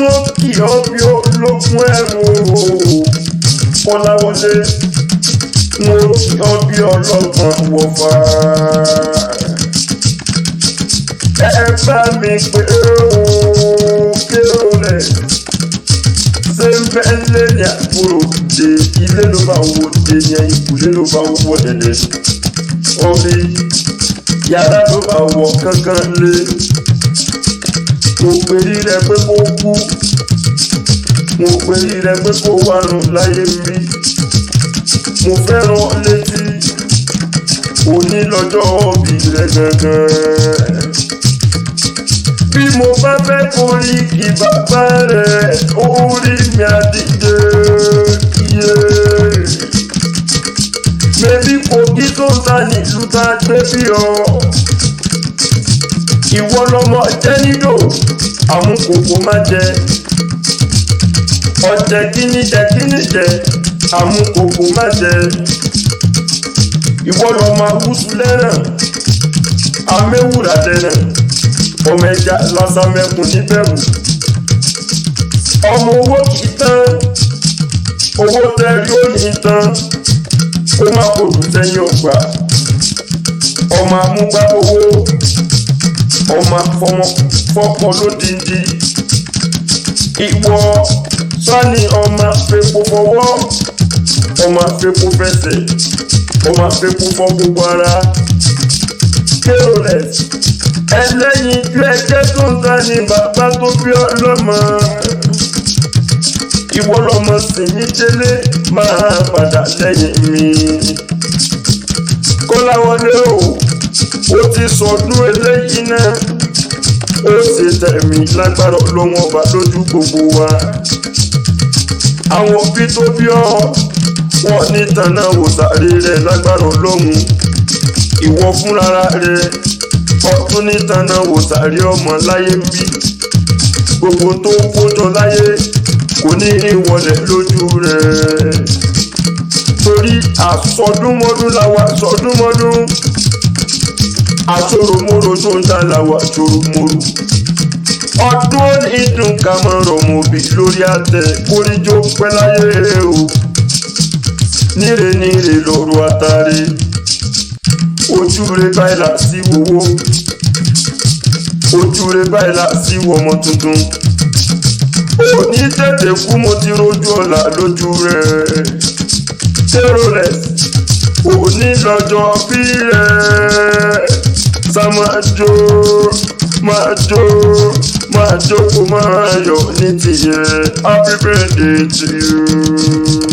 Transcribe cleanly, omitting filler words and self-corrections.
wọ́n kì ọ́ bí ológun ẹ̀rù Kọ́láwọlé wọ́n kì ọ́ bí ọlọ́gbọ́n wọ̀fà. Ẹ bá mi pé kérò rẹ̀ ṣé ń bẹ́ lé ní àbúrò dé ilé ló bá wọ dé ní ìkùlé ló bá wọ dẹ̀dẹ̀ orí yàrá ló bá wọ kankan lé. Mo pèrí rẹ pé kó kú, mo pèrí rẹ pé kó wà nù láyé mi. Mo fẹ́ràn létí òní lọ́jọ́ òbí rẹ gangan. Bí mo bá fẹ́ kórí kí bàbá rẹ̀ orí mi àdìjẹ iye. Mẹ́bí Kogi tó ń ta nílùú tá a gbé bí ọ. Ìwọ lọmọ jẹ́ nílò àmúkòkò má jẹ. Ọ̀jẹ̀ kíní jẹ àmúkòkò má jẹ. Ìwọ lọmọ awúsù lẹ́ràn améwùrà lẹ́ràn. Ọmọ ẹja lásàmẹ́kùn níbẹ̀rù. Ọmọ owó kìí tán, owó tẹ́rí ó ní tán, kó má kòrò sẹ́yìn ọgbà. Ọmọ amúgbá owó, ọmọ fọ́pọ̀ lódìndí. Ìwọ sani ọmọ fepo fọwọ́, ọmọ fepo fẹsẹ̀, ọmọ fepo fọ gbogbo ara. Kérò rẹ̀ ẹlẹ́yin ju ẹgbẹ́ tó ń ta ni bàbá tó bí ọlọ́mọ. Ìwọ lọmọ sì ní délé máa padà lẹ́yìn mi. Kọ́láwọlé ó ti sọdún eléyìí náà. Ó ṣe tẹ̀mí lágbára Ọlọ́run ọba lójú gbogbo wa. Àwọn òbí tó bí ọ wọ́n ní tanná wò sáré rẹ̀ lágbára Ọlọ́run. Ìwọ fúnra rẹ̀ ọdún ní tanná wò sáré ọmọ láyé bí. Gbogbo tó kójọ láyé kò ní ìwọlẹ̀ lójú rẹ̀. Torí àsọdúnmọ́dún làwà sọdúnmọ́dún. Àsoròmórò tó ń dá làwà soròmórò. Ọdún ìdùn ká mọ́ rọ̀mọ̀bì lórí àtẹ kórìjó pẹ́ láyé o. Níre níre lọ́rọ̀ àtàrí. Ojú rẹ báyìí là sí wowó. Ojú rẹ báyìí là sí wọmọ tuntun. Òní tètè kú mo ti rojú ọ̀la lójú rẹ̀. Kérò rẹ̀ òní lọ́jọ́ bí rẹ̀. Sá máa jó kó máa yọ̀ ní tìyẹ. Happy birthday to you.